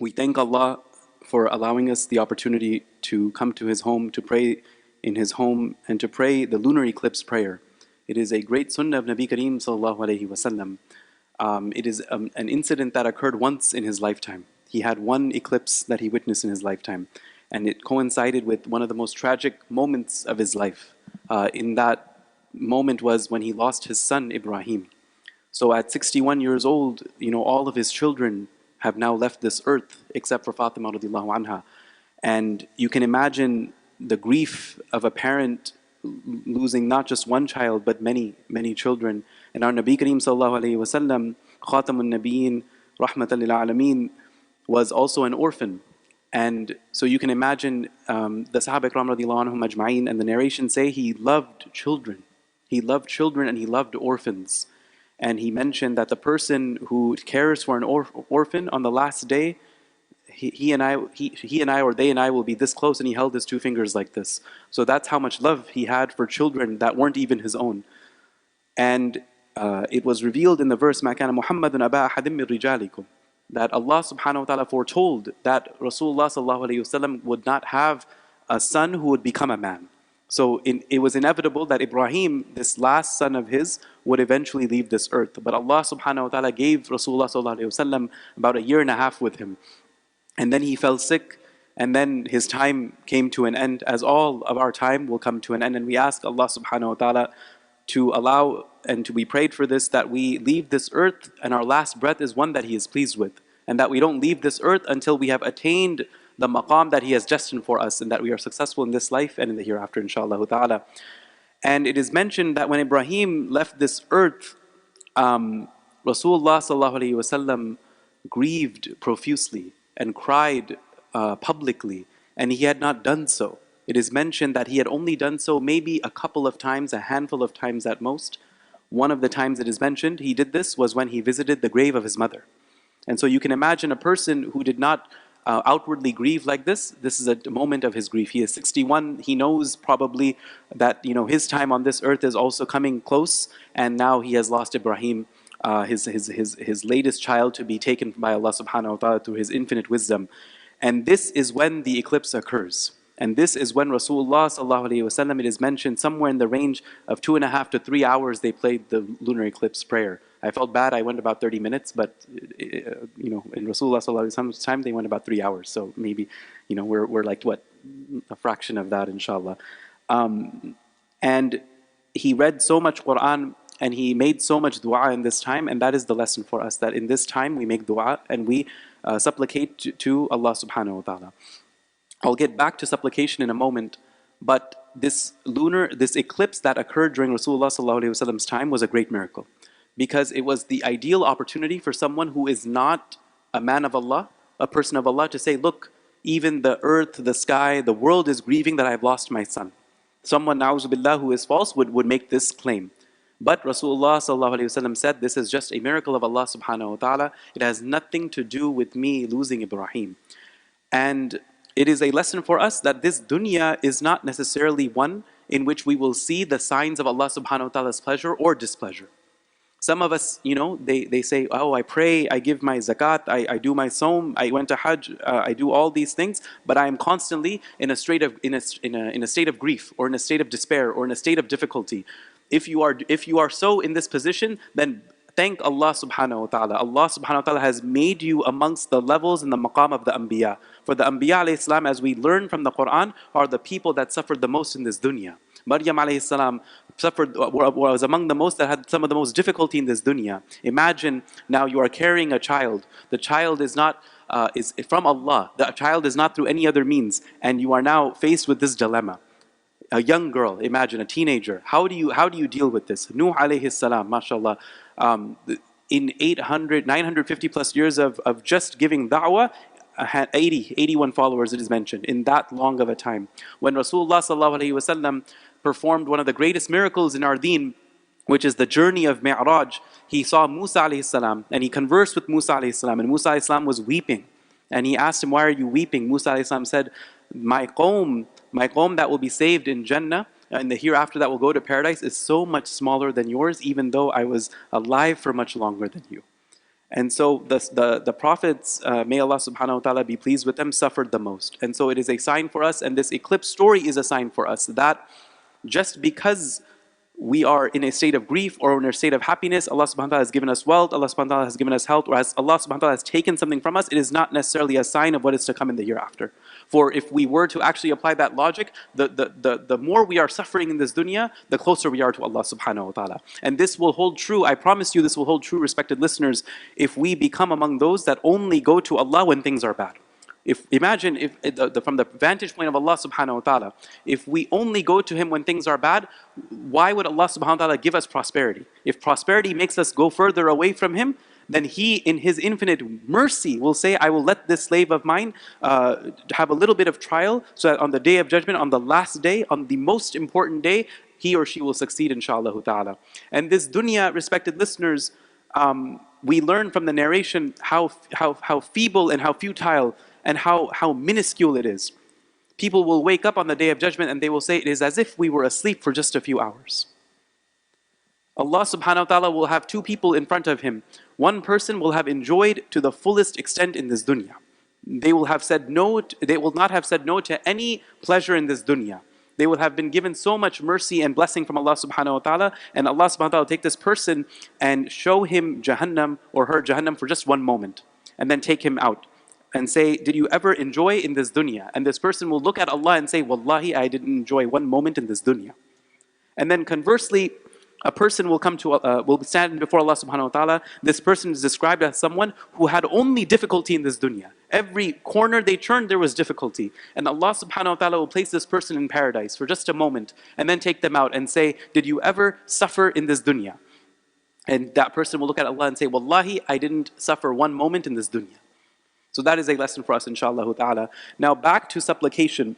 We thank Allah for allowing us the opportunity to come to His home, to pray in His home, and to pray the lunar eclipse prayer. It is a great sunnah of Nabi Kareem sallallahu alaihi wasallam. It is an incident that occurred once in his lifetime. He had one eclipse that he witnessed in his lifetime, and it coincided with one of the most tragic moments of his life. In that moment was when he lost his son Ibrahim. So at 61 years old, all of his children have now left this earth except for Fatima radiallahu anha. And you can imagine the grief of a parent losing not just one child but many, many children. And our Nabi Kareem sallallahu alayhi wasallam, Khatamun Nabiyyin, Rahmatan lil Alameen, was also an orphan. And so you can imagine the Sahaba Ikram radiallahu anhum ajma'een, and the narration say he loved children. He loved children and he loved orphans. And he mentioned that the person who cares for an orphan on the last day, he and I, or they and I will be this close, and he held his two fingers like this. So that's how much love he had for children that weren't even his own. And it was revealed in the verse, مَا كَانَ مُحَمَّدٌ أَبَا أَحَدٍ مِّن رِجَالِكُمْ, that Allah subhanahu wa ta'ala foretold that Rasulullah sallallahu alayhi wasallam would not have a son who would become a man. So it was inevitable that Ibrahim, this last son of his, would eventually leave this earth. But Allah subhanahu wa ta'ala gave Rasulullah sallallahu alayhi wasallam about a year and a half with him. And then he fell sick, and then his time came to an end, as all of our time will come to an end. And we ask Allah subhanahu wa ta'ala to allow and to be prayed for this, that we leave this earth and our last breath is one that He is pleased with, and that we don't leave this earth until we have attained the maqam that He has destined for us, and that we are successful in this life and in the hereafter, inshallah ta'ala. And it is mentioned that when Ibrahim left this earth, Rasulullah sallallahu alayhi wasallam grieved profusely and cried publicly, and he had not done so. It is mentioned that he had only done so maybe a couple of times, a handful of times at most. One of the times it is mentioned he did this was when he visited the grave of his mother. And so you can imagine a person who did not outwardly grieve like this. This is a moment of his grief. He is 61. He knows probably that his time on this earth is also coming close, and now he has lost Ibrahim, his latest child, to be taken by Allah subhanahu wa ta'ala through His infinite wisdom. And this is when the eclipse occurs. And this is when Rasulullah sallallahu alayhi wasallam, it is mentioned somewhere in the range of 2.5 to 3 hours they played the lunar eclipse prayer. I felt bad, I went about 30 minutes, but in Rasulullah sallallahu alayhi wasallam's time they went about 3 hours. So maybe, we're like what, a fraction of that, inshallah. And he read so much Quran and he made so much dua in this time, and that is the lesson for us, that in this time we make dua and we supplicate to Allah subhanahu wa ta'ala. I'll get back to supplication in a moment, but this eclipse that occurred during Rasulullah sallallahu alaihi wasallam's time was a great miracle, because it was the ideal opportunity for someone who is not a man of Allah, a person of Allah, to say, look, even the earth, the sky, the world is grieving that I've lost my son. Someone, na'uzu billah, who is false would make this claim. But Rasulullah sallallahu alaihi wasallam said, this is just a miracle of Allah subhanahu wa ta'ala. It has nothing to do with me losing Ibrahim. And it is a lesson for us that this dunya is not necessarily one in which we will see the signs of Allah subhanahu wa ta'ala's pleasure or displeasure. Some of us, they say, oh, I pray, I give my zakat, I do my saum, I went to hajj, I do all these things, but I am constantly in a state of grief, or in a state of despair, or in a state of difficulty. If you are so in this position, then thank Allah subhanahu wa ta'ala. Allah subhanahu wa ta'ala has made you amongst the levels in the maqam of the anbiya. For the anbiya alayhi salam, as we learn from the Quran, are the people that suffered the most in this dunya. Maryam alayhi salam was among the most that had some of the most difficulty in this dunya. Imagine now you are carrying a child. The child is not is from Allah. The child is not through any other means, and you are now faced with this dilemma. A young girl, imagine a teenager. How do you deal with this? Nuh alayhi salam, mashallah, in 950 plus years of just giving da'wah, 81 followers it is mentioned in that long of a time. When Rasulullah sallallahu alaihi wasallam performed one of the greatest miracles in our deen, which is the journey of Mi'raj, he saw Musa alayhi salam and he conversed with Musa alayhi salam, and Musa alayhi salam was weeping, and he asked him, why are you weeping? Musa alayhi salam said, my qawm that will be saved in Jannah and the hereafter that will go to paradise is so much smaller than yours, even though I was alive for much longer than you. And so the prophets, may Allah subhanahu wa ta'ala be pleased with them, suffered the most. And so it is a sign for us, and this eclipse story is a sign for us, that just because we are in a state of grief or in a state of happiness, Allah subhanahu wa ta'ala has given us wealth, Allah subhanahu wa ta'ala has given us health, or as Allah subhanahu wa ta'ala has taken something from us, it is not necessarily a sign of what is to come in the hereafter. For if we were to actually apply that logic, the more we are suffering in this dunya, the closer we are to Allah subhanahu wa ta'ala. And this will hold true, I promise you this will hold true, respected listeners, if we become among those that only go to Allah when things are bad. Imagine if from the vantage point of Allah subhanahu wa ta'ala, if we only go to Him when things are bad, why would Allah subhanahu wa ta'ala give us prosperity? If prosperity makes us go further away from Him, then He in His infinite mercy will say, I will let this slave of mine have a little bit of trial, so that on the day of judgment, on the last day, on the most important day, he or she will succeed, inshaAllah ta'ala. And this dunya, respected listeners, we learn from the narration how feeble and how futile and how minuscule it is. People will wake up on the day of judgment and they will say, it is as if we were asleep for just a few hours. Allah subhanahu wa ta'ala will have two people in front of Him. One person will have enjoyed to the fullest extent in this dunya. They will not have said no to any pleasure in this dunya. They will have been given so much mercy and blessing from Allah subhanahu wa ta'ala, and Allah subhanahu wa ta'ala will take this person and show him Jahannam or her Jahannam for just one moment, and then take him out and say, did you ever enjoy in this dunya? And this person will look at Allah and say, Wallahi, I didn't enjoy one moment in this dunya. And then conversely, a person will will stand before Allah subhanahu wa ta'ala. This person is described as someone who had only difficulty in this dunya. Every corner they turned, there was difficulty. And Allah subhanahu wa ta'ala will place this person in paradise for just a moment and then take them out and say, did you ever suffer in this dunya? And that person will look at Allah and say, Wallahi, I didn't suffer one moment in this dunya. So that is a lesson for us, inshaAllah ta'ala. Now back to supplication.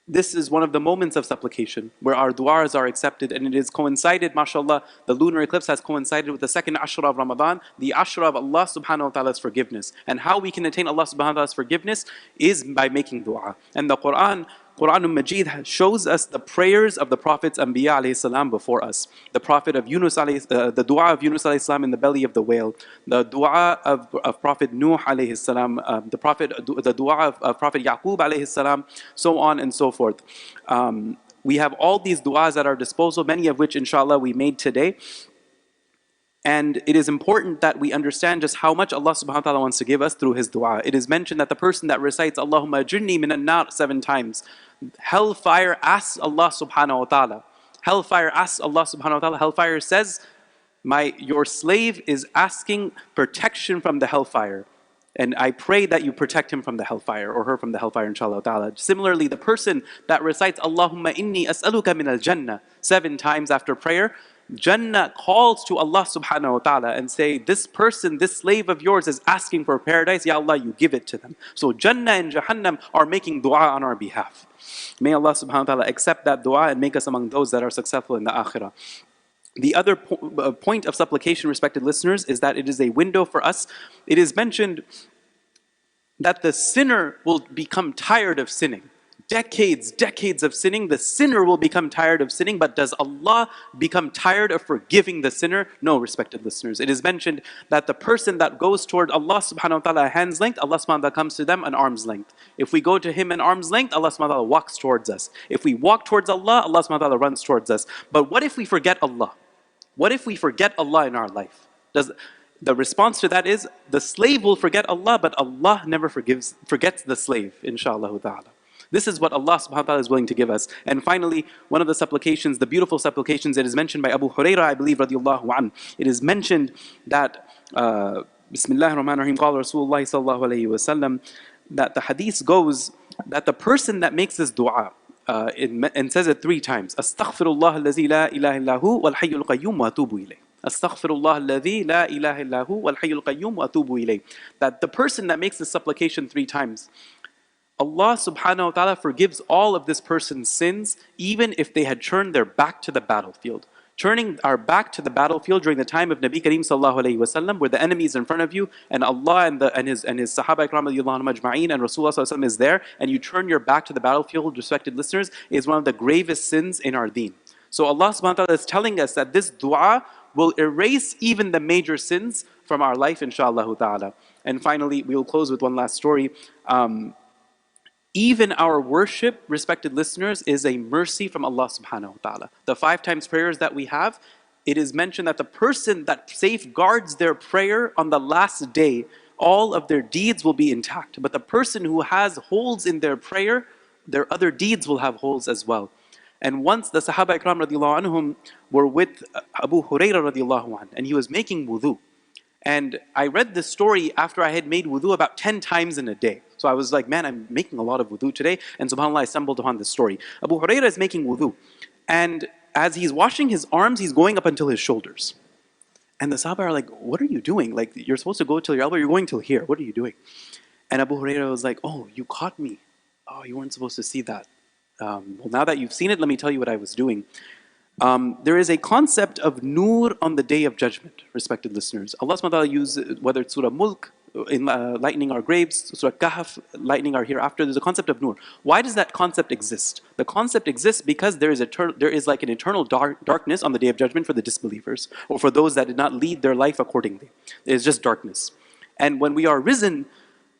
This is one of the moments of supplication where our du'as are accepted, and it is coincided, mashallah, the lunar eclipse has coincided with the second ashra of Ramadan, the ashra of Allah subhanahu wa ta'ala's forgiveness. And how we can attain Allah subhanahu wa ta'ala's forgiveness is by making du'a. And the Quran al-Majid shows us the prayers of the Prophets Anbiya alayhi salam before us. The Prophet of Yunus the dua of Yunus alayhi salam in the belly of the whale, the dua of Prophet Nuh alayhi salam, the dua of Prophet Yaqub alayhi salam, so on and so forth. We have all these du'as at our disposal, many of which inshallah we made today. And it is important that we understand just how much Allah subhanahu wa ta'ala wants to give us through His dua. It is mentioned that the person that recites Allahumma ajirni minan nar 7 times, hellfire asks Allah subhanahu wa ta'ala. Hellfire asks Allah subhanahu wa ta'ala. Hellfire says, your slave is asking protection from the hellfire. And I pray that you protect him from the hellfire, or her from the hellfire, inshallah ta'ala. Similarly, the person that recites Allahumma inni as'aluka min al-jannah 7 times after prayer, Jannah calls to Allah subhanahu wa ta'ala and say, this person, this slave of yours is asking for paradise, Ya Allah, you give it to them. So Jannah and Jahannam are making dua on our behalf. May Allah subhanahu wa ta'ala accept that dua and make us among those that are successful in the akhirah. The other point of supplication, respected listeners, is that it is a window for us. It is mentioned that the sinner will become tired of sinning. Decades of sinning, the sinner will become tired of sinning, but does Allah become tired of forgiving the sinner? No, respected listeners. It is mentioned that the person that goes toward Allah subhanahu wa ta'ala at hand's length, Allah subhanahu wa ta'ala comes to them an arm's length. If we go to Him an arm's length, Allah subhanahu wa ta'ala walks towards us. If we walk towards Allah, Allah subhanahu wa ta'ala runs towards us. But what if we forget Allah? What if we forget Allah in our life? The response to that is, the slave will forget Allah, but Allah never forgets the slave, inshaAllah ta'ala. This is what Allah subhanahu wa ta'ala is willing to give us. And finally, one of the supplications, the beautiful supplications, it is mentioned by Abu Hurairah, I believe, radiallahu anhu. It is mentioned that, Bismillah ar-Rahman ar-Rahim, qala Rasulullah sallallahu alayhi wa sallam, that the hadith goes that the person that makes this dua, and says it 3 times, Astaghfirullah allazi la ilaha illahu wal hayyul qayyum wa atubu ilayh. Astaghfirullah alladhi la ilaha illahu wal hayyul qayyum wa atubu ilayh. That the person that makes this supplication 3 times, Allah subhanahu wa ta'ala forgives all of this person's sins, even if they had turned their back to the battlefield. Turning our back to the battlefield during the time of Nabi Kareem sallallahu alayhi wa sallam, where the enemy is in front of you, and Allah and his Sahaba Ikram radiallahu anhum ajma'een, and Rasulullah sallallahu alayhi wa sallam is there, and you turn your back to the battlefield, respected listeners, is one of the gravest sins in our deen. So Allah subhanahu wa ta'ala is telling us that this dua will erase even the major sins from our life, inshallah ta'ala. And finally, we will close with one last story. Even our worship, respected listeners, is a mercy from Allah subhanahu wa ta'ala. The 5 times prayers that we have, it is mentioned that the person that safeguards their prayer on the last day, all of their deeds will be intact. But the person who has holes in their prayer, their other deeds will have holes as well. And once the Sahaba Ikram radiallahu anhum were with Abu Hurairah radiallahu anhu, and he was making wudu. And I read this story after I had made wudu about 10 times in a day. So I was like, man, I'm making a lot of wudu today. And subhanAllah, I stumbled upon this story. Abu Hurairah is making wudu. And as he's washing his arms, he's going up until his shoulders. And the Sahaba are like, what are you doing? Like, you're supposed to go till your elbow, you're going till here. What are you doing? And Abu Hurairah was like, oh, you caught me. Oh, you weren't supposed to see that. Well, now that you've seen it, let me tell you what I was doing. There is a concept of nur on the Day of Judgment, respected listeners. Allah subhanahu wa ta'ala uses, whether it's Surah Mulk, in lightening our graves, Surah Kahf, lightening our hereafter, there's a concept of nur. Why does that concept exist? The concept exists because there is like an eternal darkness on the Day of Judgment for the disbelievers, or for those that did not lead their life accordingly. It's just darkness. And when we are risen,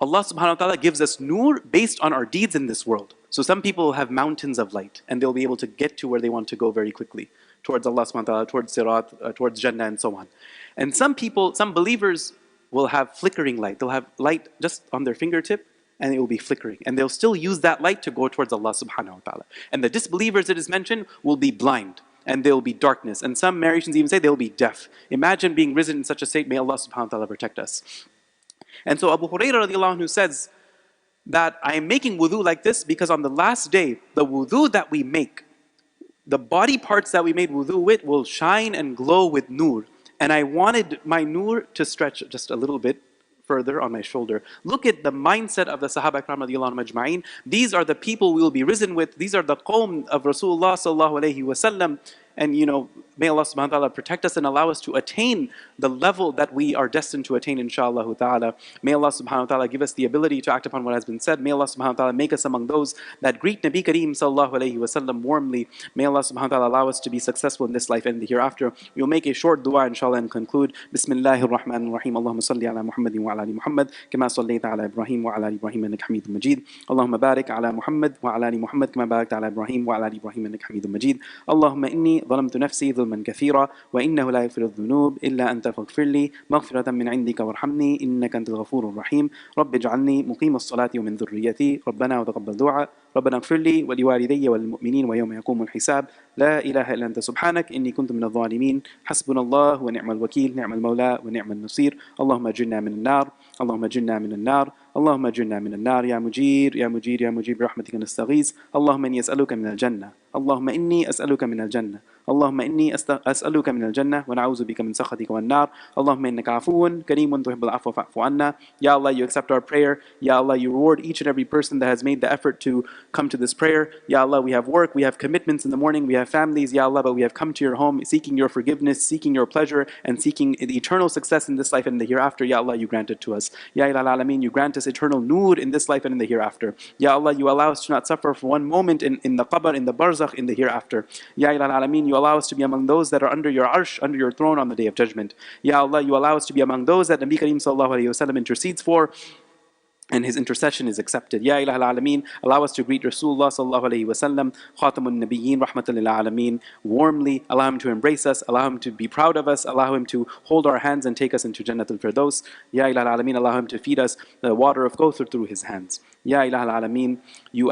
Allah subhanahu wa ta'ala gives us nur based on our deeds in this world. So some people have mountains of light, and they'll be able to get to where they want to go very quickly, towards Allah subhanahu wa ta'ala, towards Sirat, towards Jannah, and so on. And some people, some believers will have flickering light. They'll have light just on their fingertip, and it will be flickering. And they'll still use that light to go towards Allah subhanahu wa ta'ala. And the disbelievers, it is mentioned, will be blind, and there will be darkness. And some narrations even say they'll be deaf. Imagine being risen in such a state. May Allah subhanahu wa ta'ala protect us. And so Abu Hurairah radiallahu anhu says that I am making wudu like this because on the last day, the wudu that we make, the body parts that we made wudu with will shine and glow with nur. And I wanted my nur to stretch just a little bit further on my shoulder. Look at the mindset of the Sahaba Ikram radiallahu anhum ajma'in. These are the people we will be risen with. These are the qawm of Rasulullah sallallahu alayhi wa sallam. And may Allah subhanahu wa ta'ala protect us and allow us to attain the level that we are destined to attain, inshaAllah ta'ala. May Allah subhanahu wa ta'ala give us the ability to act upon what has been said. May Allah subhanahu wa ta'ala make us among those that greet Nabi Kareem sallallahu alayhi wa sallam warmly. May Allah subhanahu wa ta'ala allow us to be successful in this life and the hereafter. We will make a short dua, inshaAllah, and conclude. Bismillahir Rahmanir Rahim. Allahumma salli ala Muhammadin wa ala ali Muhammad, kama sallayta ala Ibrahim wa ala ali Ibrahim innaka Hamidum Majid. Allahumma barik ala Muhammad wa ala ali Muhammad, kama barakta ala Ibrahim wa ala ali Ibrahim innaka Hamidum Majid. Allahumma inni ظلمت نفسي ظلما كثيرا وإنه لا يغفر الذنوب إلا أنت فاغفر لي مغفرة من عندك وارحمني إنك أنت الغفور الرحيم رب اجعلني مقيم الصلاة ومن ذريتي ربنا وتقبل دعاء ربنا اغفر لي ولوالدي والمؤمنين ويوم يقوم الحساب لا إله إلا أنت سبحانك إني كنت من الظالمين حسبنا الله ونعم الوكيل نعم المولى ونعم النصير اللهم أجرنا من النار اللهم أجرنا من النار اللهم أجرنا من النار يا مجير يا مجير يا مجير برحمتك نستغيث اللهم إني أسألك من الجنة اللهم إني أسألك من الجنة اللهم إني أسألك من الجنة ونعوذ بك من سخطك والنار اللهم إنك عفو كريم تحب العفو فاعف عنا. Ya Allah, you accept our prayer. Ya Allah, you reward each and every person that has made the effort to come to this prayer. Ya Allah, we have work, we have commitments in the morning, we have families, Ya Allah, but we have come to your home seeking your forgiveness, seeking your pleasure, and seeking the eternal success in this life and the hereafter. Ya Allah, you grant it to us. Ya Ilal Alameen, you grant us eternal nur in this life and in the hereafter. Ya Allah, you allow us to not suffer for one moment in the qabr, in the barzakh, in the hereafter. Ya Ilal Alameen, you allow us to be among those that are under your arsh, under your throne on the Day of Judgment. Ya Allah, you allow us to be among those that Nabi Kareem sallallahu alayhi wa sallam intercedes for, and his intercession is accepted. Ya Ilahal Alameen, allow us to greet Rasulullah sallallahu alayhi wa sallam, Khatamun Nabiyyin, Rahmatan lil Alameen, warmly. Allow him to embrace us, allow him to be proud of us, allow him to hold our hands and take us into Jannatul Firdaus. Ya Ilahal Alameen, allow him to feed us the water of Kawthar through his hands. Ya Ilahal Alameen,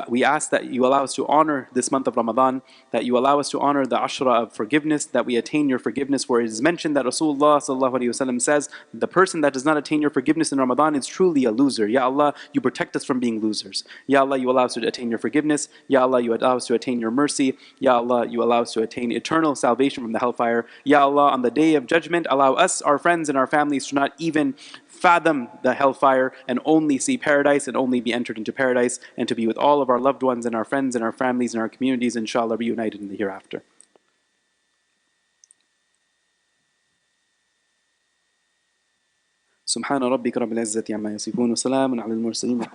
we ask that you allow us to honor this month of Ramadan, that you allow us to honor the Ashra of forgiveness, that we attain your forgiveness, where it is mentioned that Rasulullah sallallahu alayhi wa sallam says, the person that does not attain your forgiveness in Ramadan is truly a loser. Ya Allah, you protect us from being losers. Ya Allah, you allow us to attain your forgiveness. Ya Allah, you allow us to attain your mercy. Ya Allah, you allow us to attain eternal salvation from the hellfire. Ya Allah, on the Day of Judgment, allow us, our friends and our families to not even fathom the hellfire and only see paradise and only be entered into paradise, and to be with all of our loved ones and our friends and our families and our communities, inshallah, reunited in the hereafter. سبحان ربك رب العزة عما يصفون وسلام على المرسلين.